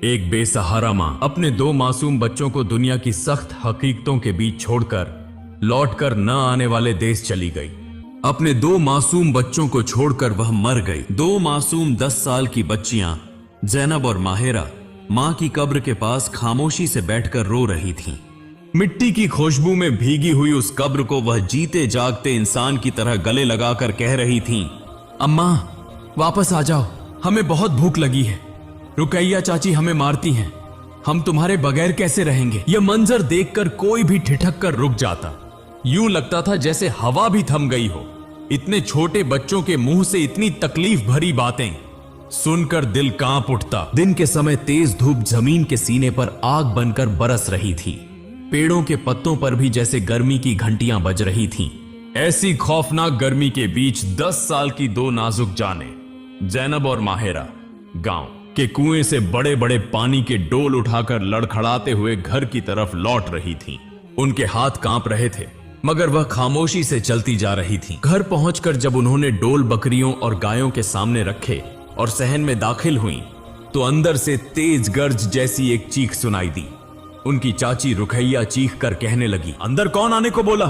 एक बेसहारा माँ अपने दो मासूम बच्चों को दुनिया की सख्त हकीकतों के बीच छोड़कर लौटकर न आने वाले देश चली गई। अपने दो मासूम बच्चों को छोड़कर वह मर गई। दो मासूम 10 साल की बच्चियां जैनब और माहिरा माँ की कब्र के पास खामोशी से बैठकर रो रही थीं। मिट्टी की खुशबू में भीगी हुई उस कब्र को वह जीते जागते इंसान की तरह गले लगाकर कह रही थीं, अम्मा वापस आ जाओ, हमें बहुत भूख लगी है। रुकैया चाची हमें मारती हैं, हम तुम्हारे बगैर कैसे रहेंगे। यह मंजर देखकर कोई भी ठिठक कर रुक जाता। यूं लगता था जैसे हवा भी थम गई हो। इतने छोटे बच्चों के मुंह से इतनी तकलीफ भरी बातें सुनकर दिल कांप उठता। दिन के समय तेज धूप जमीन के सीने पर आग बनकर बरस रही थी। पेड़ों के पत्तों पर भी जैसे गर्मी की घंटियां बज रही थीं। ऐसी खौफनाक गर्मी के बीच 10 साल की दो नाजुक जानें जैनब और माहिरा गांव के कुएं से बड़े बड़े पानी के डोल उठाकर लड़खड़ाते हुए घर की तरफ लौट रही थीं। उनके हाथ कांप रहे थे मगर वह खामोशी से चलती जा रही थीं। घर पहुंचकर जब उन्होंने डोल बकरियों और गायों के सामने रखे और सहन में दाखिल हुईं, तो अंदर से तेज गर्ज जैसी एक चीख सुनाई दी। उनकी चाची रुकैया चीख कर कहने लगी, अंदर कौन आने को बोला,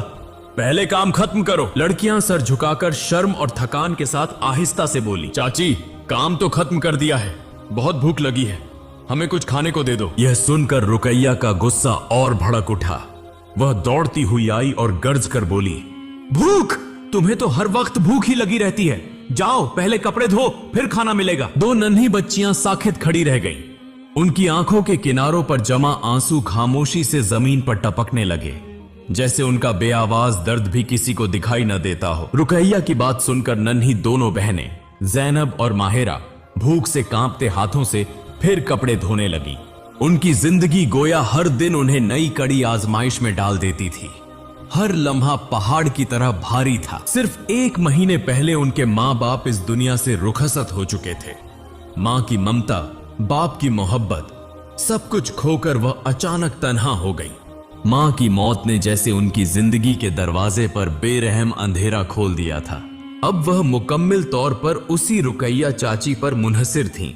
पहले काम खत्म करो। लड़कियां सर झुकाकर शर्म और थकान के साथ आहिस्ता से बोली, चाची काम तो खत्म कर दिया है, बहुत भूख लगी है, हमें कुछ खाने को दे दो। यह सुनकर रुकैया का गुस्सा और भड़क उठा। वह दौड़ती हुई आई और गर्ज कर बोली, भूख, तुम्हें तो हर वक्त भूख ही लगी रहती है, जाओ पहले कपड़े धो फिर खाना मिलेगा। दो नन्ही बच्चियां साखित खड़ी रह गईं। उनकी आंखों के किनारों पर जमा आंसू खामोशी से जमीन पर टपकने लगे, जैसे उनका बेआवाज दर्द भी किसी को दिखाई न देता हो। रुकैया की बात सुनकर नन्ही दोनों बहनें जैनब और माहिरा भूख से कांपते हाथों से फिर कपड़े धोने लगी। उनकी जिंदगी गोया हर दिन उन्हें नई कड़ी आजमाइश में डाल देती थी। हर लम्हा पहाड़ की तरह भारी था। सिर्फ 1 महीने पहले उनके माँ बाप इस दुनिया से रुखसत हो चुके थे। माँ की ममता, बाप की मोहब्बत, सब कुछ खोकर वह अचानक तन्हा हो गई। माँ की मौत ने जैसे उनकी जिंदगी के दरवाजे पर बेरहम अंधेरा खोल दिया था। अब वह मुकम्मल तौर पर उसी रुकैया चाची पर मुनहसिर थीं,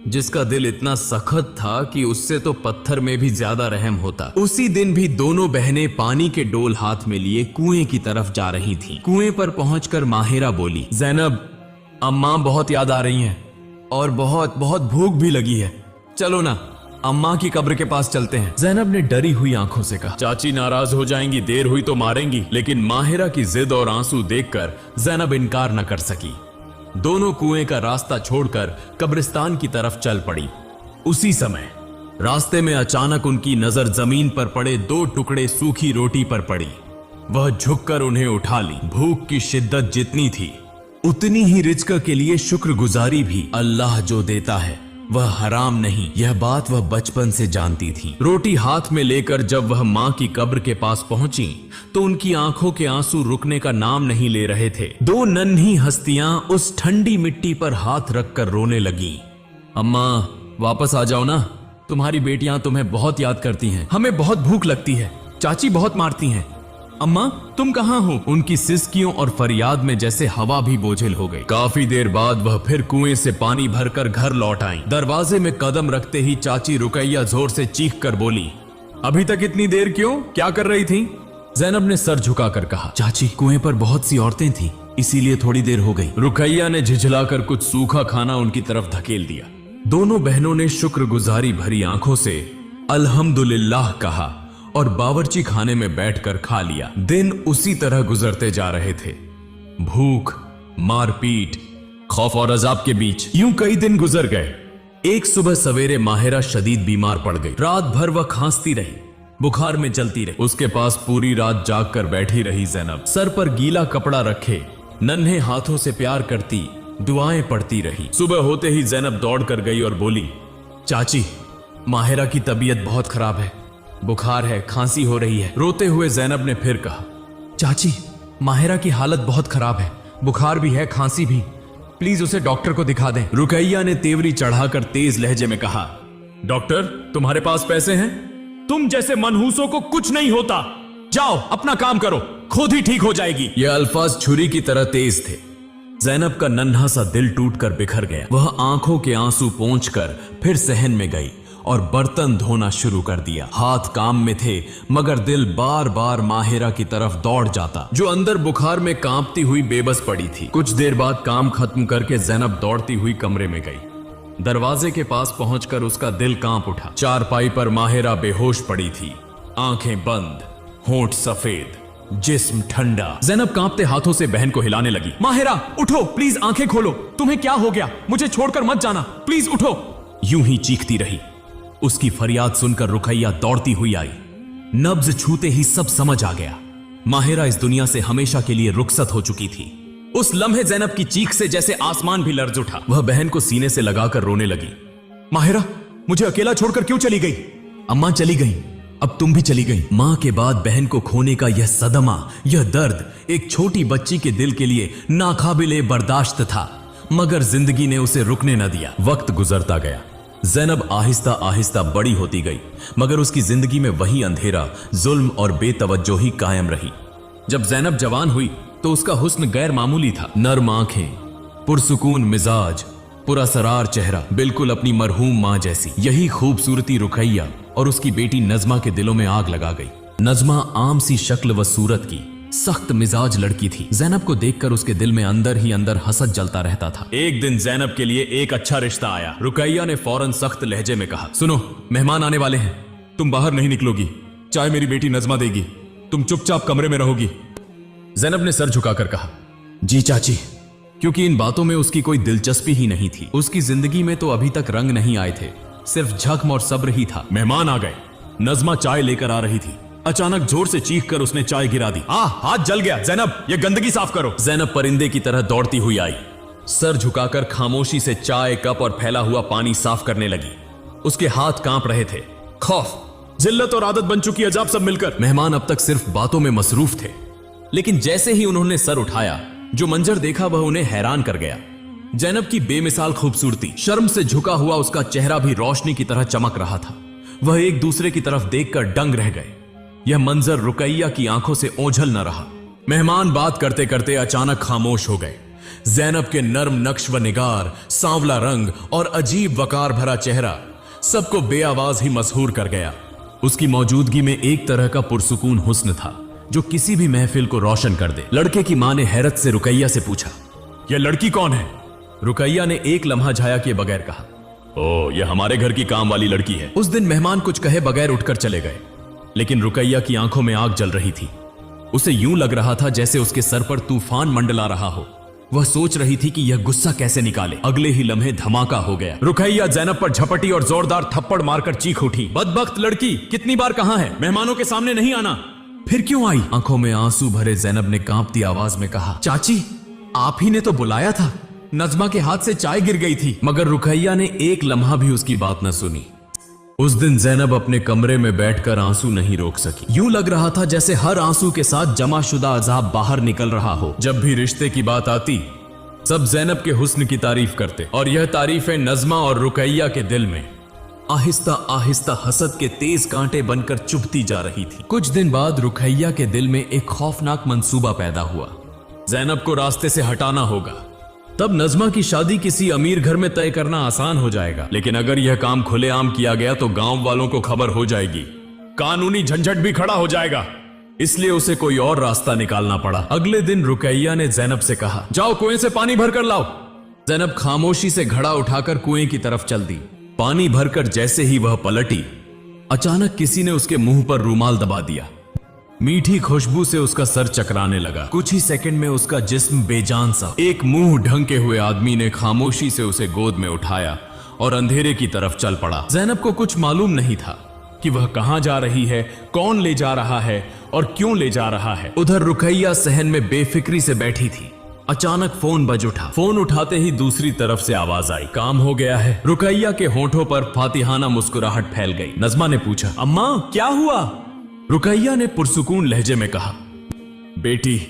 जिसका दिल इतना सख्त था कि उससे तो पत्थर में भी ज्यादा रहम होता। उसी दिन भी दोनों बहनें पानी के डोल हाथ में लिए कुएं की तरफ जा रही थीं। कुएं पर पहुंचकर माहिरा बोली, जैनब अम्मा बहुत याद आ रही हैं और बहुत बहुत भूख भी लगी है, चलो ना अम्मा की कब्र के पास चलते हैं। जैनब ने डरी हुई आंखों से कहा, चाची नाराज हो जाएंगी, देर हुई तो मारेंगी। लेकिन माहिरा की जिद और आंसू देखकर जैनब इनकार न कर सकी। दोनों कुएं का रास्ता छोड़कर कब्रिस्तान की तरफ चल पड़ी। उसी समय रास्ते में अचानक उनकी नजर जमीन पर पड़े 2 टुकड़े सूखी रोटी पर पड़ी। वह झुककर उन्हें उठा ली। भूख की शिद्दत जितनी थी उतनी ही रिज़्क़ के लिए शुक्रगुजारी भी। अल्लाह जो देता है वह हराम नहीं, यह बात वह बचपन से जानती थी। रोटी हाथ में लेकर जब वह माँ की कब्र के पास पहुंची तो उनकी आंखों के आंसू रुकने का नाम नहीं ले रहे थे। 2 नन्ही हस्तियां उस ठंडी मिट्टी पर हाथ रखकर रोने लगी। अम्मा वापस आ जाओ ना, तुम्हारी बेटियां तुम्हें बहुत याद करती हैं, हमें बहुत भूख लगती है, चाची बहुत मारती हैं। अम्मा तुम कहाँ हो? उनकी सिसकियों और फरियाद में जैसे हवा भी बोझिल हो गई। काफी देर बाद वह फिर कुएं से पानी भरकर घर लौट आई। दरवाजे में कदम रखते ही चाची रुकैया जोर से चीख कर बोली, अभी तक इतनी देर क्यों, क्या कर रही थी? जैनब ने सर झुकाकर कहा, चाची कुएं पर बहुत सी औरतें थीं, इसीलिए थोड़ी देर हो गई। रुकैया ने झिझलाकर कुछ सूखा खाना उनकी तरफ धकेल दिया। दोनों बहनों ने शुक्रगुजारी भरी आंखों से अल्हम्दुलिल्लाह कहा और बावर्ची खाने में बैठकर खा लिया। दिन उसी तरह गुजरते जा रहे थे, भूख, मारपीट, खौफ और अजाब के बीच। यूं कई दिन गुजर गए। एक सुबह सवेरे माहिरा शदीद बीमार पड़ गई। रात भर वह खांसती रही, बुखार में जलती रही। उसके पास पूरी रात जाग कर बैठी रही जैनब। सर पर गीला कपड़ा रखे नन्हे हाथों से प्यार करती, दुआएं पढ़ती रही। सुबह होते ही जैनब दौड़ कर गई और बोली, चाची माहिरा की तबीयत बहुत खराब है, बुखार है, खांसी हो रही है। रोते हुए जैनब ने फिर कहा, चाची माहिरा की हालत बहुत खराब है, बुखार भी है, खांसी भी, प्लीज उसे डॉक्टर को दिखा दें। रुकैया ने तेवरी चढ़ाकर तेज लहजे में कहा, डॉक्टर तुम्हारे पास पैसे हैं? तुम जैसे मनहूसों को कुछ नहीं होता, जाओ अपना काम करो, खुद ही ठीक हो जाएगी। यह अल्फाज छुरी की तरह तेज थे। जैनब का नन्हा सा दिल टूटकर बिखर गया। वह आंखों के आंसू पोंछकर फिर सहन में गई और बर्तन धोना शुरू कर दिया। हाथ काम में थे मगर दिल बार बार माहिरा की तरफ दौड़ जाता, जो अंदर बुखार में कांपती हुई बेबस पड़ी थी। कुछ देर बाद काम खत्म करके जैनब दौड़ती हुई कमरे में गई। दरवाजे के पास पहुंचकर उसका दिल कांप उठा। चारपाई पर माहिरा बेहोश पड़ी थी, आंखें बंद, होंठ सफेद, जिस्म ठंडा। जैनब कांपते हाथों से बहन को हिलाने लगी। माहिरा उठो, प्लीज आंखें खोलो, तुम्हें क्या हो गया? मुझे छोड़कर मत जाना, प्लीज उठो। यूं ही चीखती रही। उसकी फरियाद सुनकर रुकैया दौड़ती हुई आई। नब्ज छूते ही सब समझ आ गया। माहिरा इस दुनिया से हमेशा के लिए रुखसत हो चुकी थी। उस लम्हे जैनब की चीख से जैसे आसमान भी लर्ज उठा। वह बहन को सीने से लगाकर रोने लगी। माहिरा, मुझे अकेला छोड़कर क्यों चली गई? अम्मा चली गई, अब तुम भी चली गई। मां के बाद बहन को खोने का यह सदमा, यह दर्द एक छोटी बच्ची के दिल के लिए नाकाबिले बर्दाश्त था, मगर जिंदगी ने उसे रुकने न दिया। वक्त गुजरता गया। जैनब आहिस्ता आहिस्ता बड़ी होती गई, मगर उसकी जिंदगी में वही अंधेरा, जुल्म और बेतवज्जोही कायम रही। जब जैनब जवान हुई तो उसका हुस्न गैर मामूली था। नर्म आंखें, पुरसुकून मिजाज, पुरअसरार चेहरा, बिल्कुल अपनी मरहूम मां जैसी। यही खूबसूरती रुकैया और उसकी बेटी नजमा के दिलों में आग लगा गई। नजमा आम सी शक्ल व सूरत की सख्त मिजाज लड़की थी। जैनब को देखकर उसके दिल में अंदर ही अंदर हसद जलता रहता था। एक दिन जैनब के लिए एक अच्छा रिश्ता आया। रुकैया ने फौरन सख्त लहजे में कहा, सुनो, मेहमान आने वाले हैं, तुम बाहर नहीं निकलोगी, चाय मेरी बेटी नजमा देगी, तुम चुपचाप कमरे में रहोगी। जैनब ने सर झुकाकर कहा, जी चाची, क्योंकि इन बातों में उसकी कोई दिलचस्पी ही नहीं थी। उसकी जिंदगी में तो अभी तक रंग नहीं आए थे, सिर्फ झख्म और सब्र ही था। मेहमान आ गए। नजमा चाय लेकर आ रही थी। अचानक जोर से चीख कर उसने चाय गिरा दी। हाथ जल गया, जैनब ये गंदगी साफ करो। जैनब परिंदे की तरह दौड़ती हुई आई। सर झुकाकर खामोशी से चाय, कप और फैला हुआ पानी साफ करने लगी। उसके हाथ कांप रहे थे। खौफ, जिल्लत और आदत बन चुकी अजाब सब मिलकर। मेहमान अब तक सिर्फ बातों में मसरूफ थे, लेकिन जैसे ही उन्होंने सर उठाया, जो मंजर देखा वह उन्हें हैरान कर गया। जैनब की बेमिसाल खूबसूरती, शर्म से झुका हुआ उसका चेहरा भी रोशनी की तरह चमक रहा था। वह एक दूसरे की तरफ देखकर दंग रह गए। यह मंजर रुकैया की आंखों से ओझल न रहा। मेहमान बात करते करते अचानक खामोश हो गए। जैनब के नर्म नक्श व निगार, सांवला रंग और अजीब वकार भरा चेहरा सबको बेआवाज ही मशहूर कर गया। उसकी मौजूदगी में एक तरह का पुरसुकून हुस्न था, जो किसी भी महफिल को रोशन कर दे। लड़के की मां ने हैरत से रुकैया से पूछा, यह लड़की कौन है? रुकैया ने एक लम्हा झाया किए बगैर कहा, ओ, यह हमारे घर की काम वाली लड़की है। उस दिन मेहमान कुछ कहे बगैर उठकर चले गए, लेकिन रुकैया की आंखों में आग जल रही थी। उसे यूं लग रहा था जैसे उसके सर पर तूफान मंडला रहा हो। वह सोच रही थी कि यह गुस्सा कैसे निकाले। अगले ही लम्हे धमाका हो गया। रुकैया जैनब पर झपटी और जोरदार थप्पड़ मारकर चीख उठी, बदबख्त लड़की, कितनी बार कहा है मेहमानों के सामने नहीं आना, फिर क्यों आई? आंखों में आंसू भरे जैनब ने कांपती आवाज में कहा, चाची, आप ही ने तो बुलाया था, नजमा के हाथ से चाय गिर गई थी। मगर रुकैया ने एक लम्हा भी उसकी बात न सुनी। उस दिन जैनब अपने कमरे में बैठकर आंसू नहीं रोक सकी। यूं लग रहा था जैसे हर आंसू के साथ जमाशुदा अजाब बाहर निकल रहा हो। जब भी रिश्ते की बात आती, सब जैनब के हुस्न की तारीफ करते, और यह तारीफें नजमा और रुकैया के दिल में आहिस्ता आहिस्ता हसद के तेज कांटे बनकर चुभती जा रही थी। कुछ दिन बाद रुकैया के दिल में एक खौफनाक मंसूबा पैदा हुआ। जैनब को रास्ते से हटाना होगा, तब नजमा की शादी किसी अमीर घर में तय करना आसान हो जाएगा। लेकिन अगर यह काम खुलेआम किया गया तो गांव वालों को खबर हो जाएगी, कानूनी झंझट भी खड़ा हो जाएगा। इसलिए उसे कोई और रास्ता निकालना पड़ा। अगले दिन रुकैया ने जैनब से कहा, जाओ कुएं से पानी भरकर लाओ। जैनब खामोशी से घड़ा उठाकर कुएं की तरफ चल दी। पानी भरकर जैसे ही वह पलटी, अचानक किसी ने उसके मुंह पर रूमाल दबा दिया। मीठी खुशबू से उसका सर चकराने लगा। कुछ ही सेकंड में उसका जिस्म बेजान सा। एक मुंह ढंके हुए आदमी ने खामोशी से उसे गोद में उठाया और अंधेरे की तरफ चल पड़ा। जैनब को कुछ मालूम नहीं था कि वह कहां जा रही है, कौन ले जा रहा है और क्यों ले जा रहा है। उधर रुकैया सहन में बेफिक्री से बैठी थी। अचानक फोन बज उठा। फोन उठाते ही दूसरी तरफ से आवाज आई, काम हो गया है। रुकैया के होठों पर फातिहाना मुस्कुराहट फैल गई। नजमा ने पूछा, अम्मा क्या हुआ? रुकैया ने पुरसुकून लहजे में कहा, बेटी,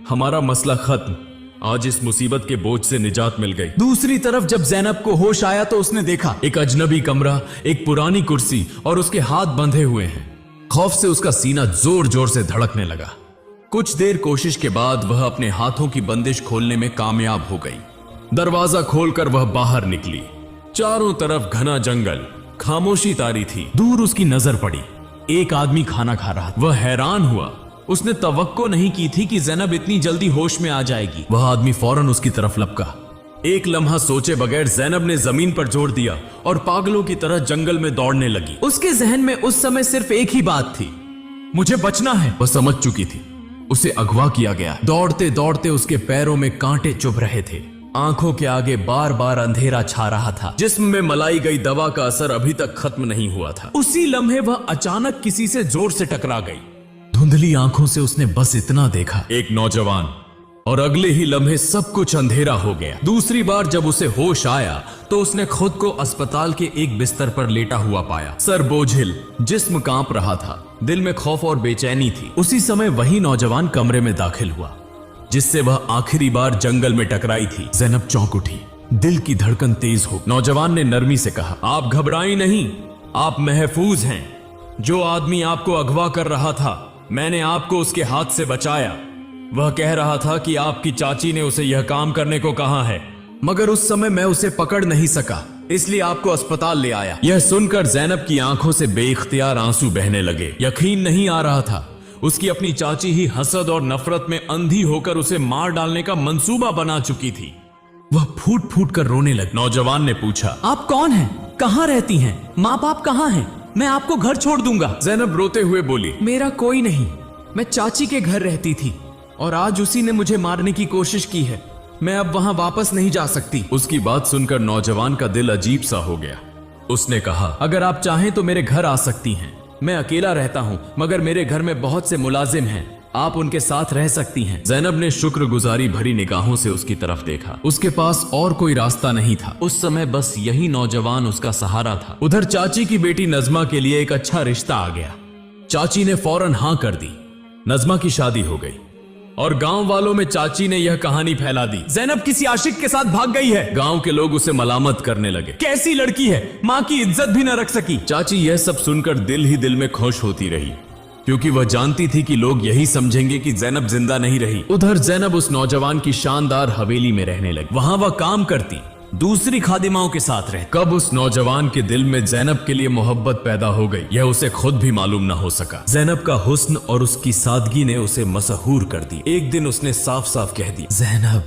हमारा मसला खत्म, आज इस मुसीबत के बोझ से निजात मिल गई। दूसरी तरफ जब जैनब को होश आया तो उसने देखा एक अजनबी कमरा, एक पुरानी कुर्सी और उसके हाथ बंधे हुए हैं। खौफ से उसका सीना जोर जोर से धड़कने लगा। कुछ देर कोशिश के बाद वह अपने हाथों की बंदिश खोलने में कामयाब हो गई। दरवाजा खोलकर वह बाहर निकली। चारों तरफ घना जंगल, खामोशी तारी थी। दूर उसकी नजर पड़ी, एक आदमी खाना खा रहा था। वह हैरान हुआ, उसने तवक्को नहीं की थी कि ज़ैनब इतनी जल्दी होश में आ जाएगी। वह आदमी फौरन उसकी तरफ लपका। एक लम्हा सोचे बगैर ज़ैनब ने जमीन पर जोर दिया और पागलों की तरह जंगल में दौड़ने लगी। उसके जहन में उस समय सिर्फ एक ही बात थी, मुझे बचना है। वह समझ चुकी थी उसे अगवा किया गया। दौड़ते दौड़ते उसके पैरों में कांटे चुभ रहे थे, आंखों के आगे बार बार अंधेरा छा रहा था। जिस्म में मलाई गई दवा का असर अभी तक खत्म नहीं हुआ था। उसी लम्हे वह अचानक किसी से जोर से टकरा गई। धुंधली आंखों से उसने बस इतना देखा, एक नौजवान, और अगले ही लम्हे सब कुछ अंधेरा हो गया। दूसरी बार जब उसे होश आया तो उसने खुद को अस्पताल के एक बिस्तर पर लेटा हुआ पाया। सर बोझिल, जिस्म कांप रहा था, दिल में खौफ और बेचैनी थी। उसी समय वही नौजवान कमरे में दाखिल हुआ जिससे वह आखिरी बार जंगल में टकराई थी। ज़ैनब चौंक उठी, दिल की धड़कन तेज हो। नौजवान ने नरमी से कहा, आप घबराई नहीं, आप महफूज हैं। जो आदमी आपको अगवा कर रहा था, मैंने आपको उसके हाथ से बचाया। वह कह रहा था कि आपकी चाची ने उसे यह काम करने को कहा है, मगर उस समय मैं उसे पकड़ नहीं सका, इसलिए आपको अस्पताल ले आया। यह सुनकर ज़ैनब की आंखों से बेइख्तियार आंसू बहने लगे। यकीन नहीं आ रहा था, उसकी अपनी चाची ही हसद और नफरत में अंधी होकर उसे मार डालने का मंसूबा बना चुकी थी। वह फूट फूट कर रोने लगी। नौजवान ने पूछा, आप कौन हैं? कहाँ रहती हैं? माँ बाप कहाँ हैं? मैं आपको घर छोड़ दूंगा। ज़ैनब रोते हुए बोली, मेरा कोई नहीं, मैं चाची के घर रहती थी और आज उसी ने मुझे मारने की कोशिश की है। मैं अब वहां वापस नहीं जा सकती। उसकी बात सुनकर नौजवान का दिल अजीब सा हो गया। उसने कहा, अगर आप चाहें तो मेरे घर आ सकती हैं। मैं अकेला रहता हूं, मगर मेरे घर में बहुत से मुलाजिम हैं, आप उनके साथ रह सकती हैं। ज़ैनब ने शुक्रगुजारी भरी निगाहों से उसकी तरफ देखा। उसके पास और कोई रास्ता नहीं था। उस समय बस यही नौजवान उसका सहारा था। उधर चाची की बेटी नज़मा के लिए एक अच्छा रिश्ता आ गया। चाची ने फौरन हां कर दी। नज़मा की शादी हो गई और गांव वालों में चाची ने यह कहानी फैला दी, ज़ैनब किसी आशिक के साथ भाग गई है। गांव के लोग उसे मलामत करने लगे, कैसी लड़की है, माँ की इज्जत भी न रख सकी। चाची यह सब सुनकर दिल ही दिल में खुश होती रही, क्योंकि वह जानती थी कि लोग यही समझेंगे कि ज़ैनब जिंदा नहीं रही। उधर ज़ैनब उस नौजवान की शानदार हवेली में रहने लगी। वहां वह काम करती, दूसरी खादिमाओं के साथ रहे। कब उस नौजवान के दिल में ज़ैनब के लिए मोहब्बत पैदा हो गई, यह उसे खुद भी मालूम न हो सका। ज़ैनब का हुस्न और उसकी सादगी ने उसे मशहूर कर दी। एक दिन उसने साफ साफ कह दी, ज़ैनब,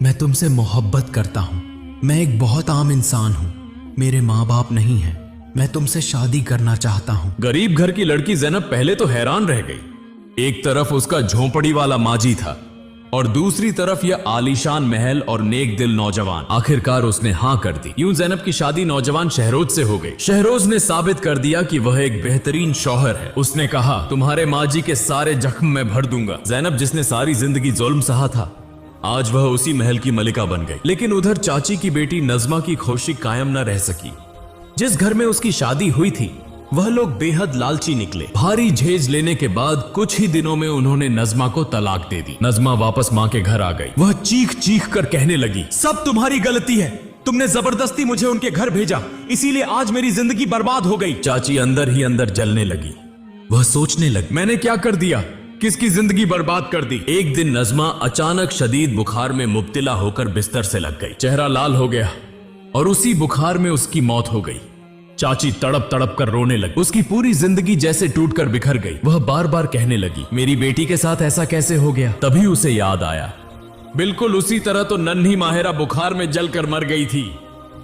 मैं तुमसे मोहब्बत करता हूँ। मैं एक बहुत आम इंसान हूँ, मेरे माँ बाप नहीं हैं, मैं तुमसे शादी करना चाहता हूँ। गरीब घर की लड़की ज़ैनब पहले तो हैरान रह गई। एक तरफ उसका झोंपड़ी वाला माजी था और दूसरी तरफ यह आलीशान महल और नेक दिल नौजवान। आखिरकार उसने हाँ कर दी। यूं ज़ैनब की शादी नौजवान शहरोज से हो गई। शहरोज ने साबित कर दिया कि वह एक बेहतरीन शौहर है। उसने कहा, तुम्हारे माजी के सारे जख्म मैं भर दूंगा। ज़ैनब, जिसने सारी जिंदगी जुल्म सहा था, आज वह उसी महल की मलिका बन गई। लेकिन उधर चाची की बेटी नज़मा की खुशी कायम न रह सकी। जिस घर में उसकी शादी हुई थी, वह लोग बेहद लालची निकले। भारी झेज लेने के बाद कुछ ही दिनों में उन्होंने नज़मा को तलाक दे दी। नज़मा वापस माँ के घर आ गई। वह चीख चीख कर कहने लगी, सब तुम्हारी गलती है, तुमने जबरदस्ती मुझे उनके घर भेजा, इसीलिए आज मेरी जिंदगी बर्बाद हो गई। चाची अंदर ही अंदर जलने लगी। वह सोचने लगी, मैंने क्या कर दिया, किसकी जिंदगी बर्बाद कर दी। एक दिन नज़मा अचानक शदीद बुखार में मुब्तिला होकर बिस्तर से लग गई। चेहरा लाल हो गया और उसी बुखार में उसकी मौत हो गई। चाची तड़प तड़प कर रोने लगी। उसकी पूरी जिंदगी जैसे टूटकर बिखर गई। वह बार बार कहने लगी, मेरी बेटी के साथ ऐसा कैसे हो गया। तभी उसे याद आया, बिल्कुल उसी तरह तो नन्ही माहिरा बुखार में जलकर मर गई थी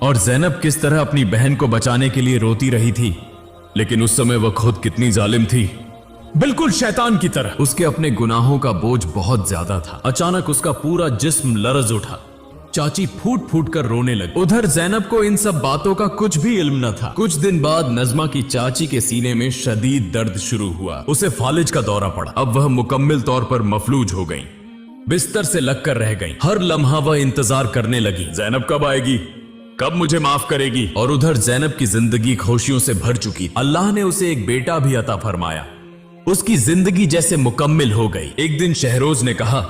और ज़ैनब किस तरह अपनी बहन को बचाने के लिए रोती रही थी। लेकिन उस समय वह खुद कितनी जालिम थी, बिल्कुल शैतान की तरह। उसके अपने गुनाहों का बोझ बहुत ज्यादा था। अचानक उसका पूरा जिस्म लरज उठा। चाची फूट फूट कर रोने लगी। उधर ज़ैनब को इन सब बातों का कुछ भी इल्म न था। कुछ दिन बाद नज़मा की चाची के सीने में शदीद दर्द शुरू हुआ। उसे फालिज का दौरा पड़ा। अब वह मुकम्मल तौर पर मफलूज हो गई, बिस्तर से लगकर रह गई। हर लम्हा वह इंतजार करने लगी, ज़ैनब कब आएगी, कब मुझे माफ करेगी। और उधर ज़ैनब की जिंदगी खुशियों से भर चुकी। अल्लाह ने उसे एक बेटा भी अता फरमाया। उसकी जिंदगी जैसे मुकम्मल हो गई। एक दिन शहरोज ने कहा,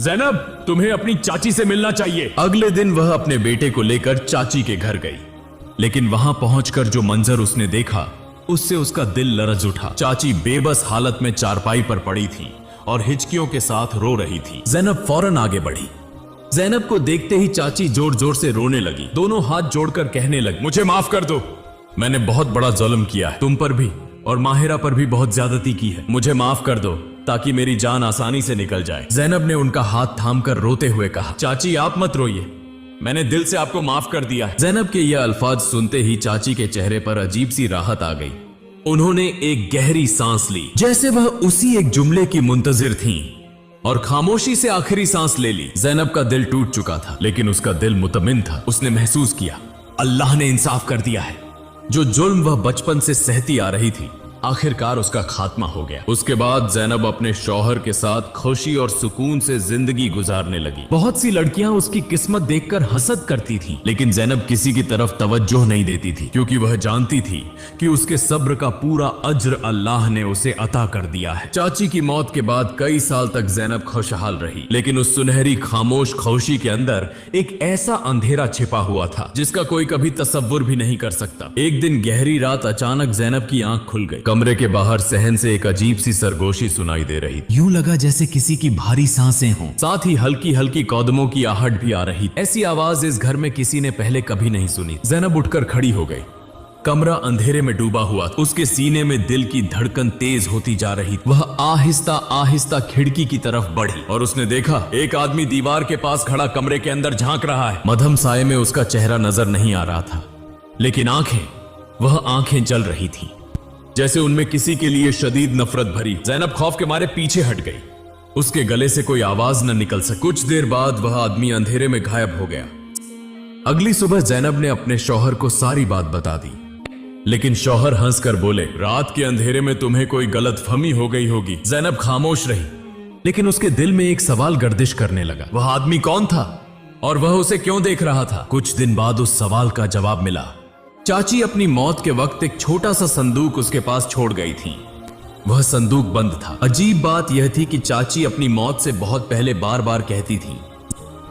ज़ैनब, तुम्हें अपनी चाची से मिलना चाहिए। अगले दिन वह अपने बेटे को लेकर चाची के घर गई। लेकिन वहां पहुंचकर जो मंजर उसने देखा, उससे उसका दिल लरज उठा। चाची बेबस हालत में चारपाई पर पड़ी थी और हिचकियों के साथ रो रही थी। ज़ैनब फौरन आगे बढ़ी। ज़ैनब को देखते ही चाची जोर जोर से रोने लगी। दोनों हाथ जोड़कर कहने लगी, मुझे माफ कर दो, मैंने बहुत बड़ा जुल्म किया है, तुम पर भी और माहिरा पर भी बहुत ज्यादती की है। मुझे माफ कर दो ताकि मेरी जान आसानी से निकल जाए। जैनब ने उनका हाथ थामकर रोते हुए कहा, चाची आप मत रोइए, मैंने दिल से आपको माफ कर दिया है। जैनब के यह अल्फाज सुनते ही चाची के चेहरे पर अजीब सी राहत आ गई। उन्होंने एक गहरी सांस ली, जैसे वह उसी एक जुमले की मुंतजिर थीं, और खामोशी से आखिरी सांस ले ली। जैनब का दिल टूट चुका था, लेकिन उसका दिल मुतमिन था। उसने महसूस किया अल्लाह ने इंसाफ कर दिया है। जो जुल्म वह बचपन से सहती आ रही थी, आखिरकार उसका खात्मा हो गया। उसके बाद जैनब अपने शौहर के साथ खुशी और सुकून से जिंदगी गुजारने लगी। बहुत सी लड़कियां उसकी किस्मत देखकर हसद करती थीं, लेकिन जैनब किसी की तरफ तवज्जो नहीं देती थी, क्योंकि वह जानती थी कि उसके सब्र का पूरा अज्र अल्लाह ने उसे अता कर दिया है। चाची की मौत के बाद कई साल तक जैनब खुशहाल रही, लेकिन उस सुनहरी खामोश खुशी के अंदर एक ऐसा अंधेरा छिपा हुआ था जिसका कोई कभी तसव्वुर भी नहीं कर सकता। एक दिन गहरी रात अचानक जैनब की आंख खुल गई। कमरे के बाहर सहन से एक अजीब सी सरगोशी सुनाई दे रही। यूं लगा जैसे किसी की भारी सांसें हों, साथ ही हल्की हल्की कदमों की आहट भी आ रही। ऐसी आवाज इस घर में किसी ने पहले कभी नहीं सुनी। जैनब उठकर खड़ी हो गई। कमरा अंधेरे में डूबा हुआ था। उसके सीने में दिल की धड़कन तेज होती जा रही। वह आहिस्ता आहिस्ता खिड़की की तरफ बढ़ी और उसने देखा एक आदमी दीवार के पास खड़ा कमरे के अंदर झांक रहा है। मध्यम साये में उसका चेहरा नजर नहीं आ रहा था, लेकिन वह आंखें जल रही थी, जैसे उनमें किसी के लिए शदीद नफरत भरी। जैनब खौफ के मारे पीछे हट गई। उसके गले से कोई आवाज न निकल सकी। कुछ देर बाद वह आदमी अंधेरे में गायब हो गया। अगली सुबह जैनब ने अपने शौहर को सारी बात बता दी, लेकिन शौहर हंसकर बोले, रात के अंधेरे में तुम्हें कोई गलतफहमी हो गई होगी। जैनब खामोश रही, लेकिन उसके दिल में एक सवाल गर्दिश करने लगा। वह आदमी कौन था और वह उसे क्यों देख रहा था? कुछ दिन बाद उस सवाल का जवाब मिला। चाची अपनी मौत के वक्त एक छोटा सा संदूक उसके पास छोड़ गई थी। वह संदूक बंद था। अजीब बात यह थी कि चाची अपनी मौत से बहुत पहले बार बार कहती थी,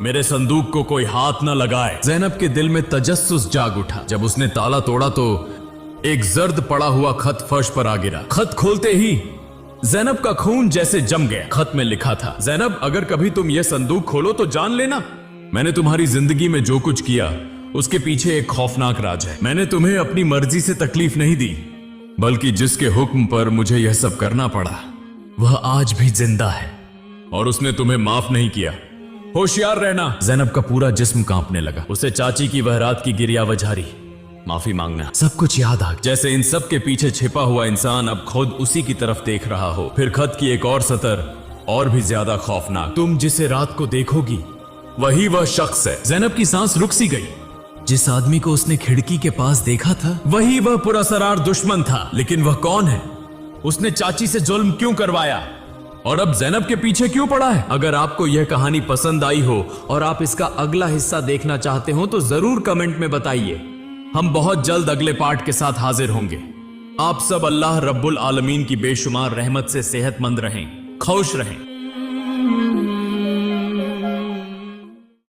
मेरे संदूक को कोई हाथ न लगाए। जैनब के दिल में तजस्सुस जाग उठा। जब उसने ताला तोड़ा तो एक जर्द पड़ा हुआ खत फर्श पर आ गिरा। खत खोलते ही जैनब का खून जैसे जम गया। खत में लिखा था, जैनब अगर कभी तुम यह संदूक खोलो तो जान लेना मैंने तुम्हारी जिंदगी में जो कुछ किया उसके पीछे एक खौफनाक राज है। मैंने तुम्हें अपनी मर्जी से तकलीफ नहीं दी, बल्कि जिसके हुक्म पर मुझे यह सब करना पड़ा वह आज भी जिंदा है और उसने तुम्हें माफ नहीं किया। होशियार रहना। जैनब का पूरा जिस्म कांपने लगा। उसे चाची की वह रात की गिरिया वजारी, माफी मांगना, सब कुछ याद आ, जैसे इन सब के पीछे छिपा हुआ इंसान अब खुद उसी की तरफ देख रहा हो। फिर खत की एक और सतर और भी ज्यादा खौफनाक, तुम जिसे रात को देखोगी वही वह शख्स है। जैनब की सांस रुक सी गई। जिस आदमी को उसने खिड़की के पास देखा था वही वह पुरअसरार दुश्मन था। लेकिन वह कौन है? उसने चाची से जुल्म क्यों करवाया और अब जैनब के पीछे क्यों पड़ा है? अगर आपको यह कहानी पसंद आई हो और आप इसका अगला हिस्सा देखना चाहते हो तो जरूर कमेंट में बताइए। हम बहुत जल्द अगले पार्ट के साथ हाजिर होंगे। आप सब अल्लाह रब्बुल आलमीन की बेशुमार रहमत से सेहतमंद रहें, खुश रहें।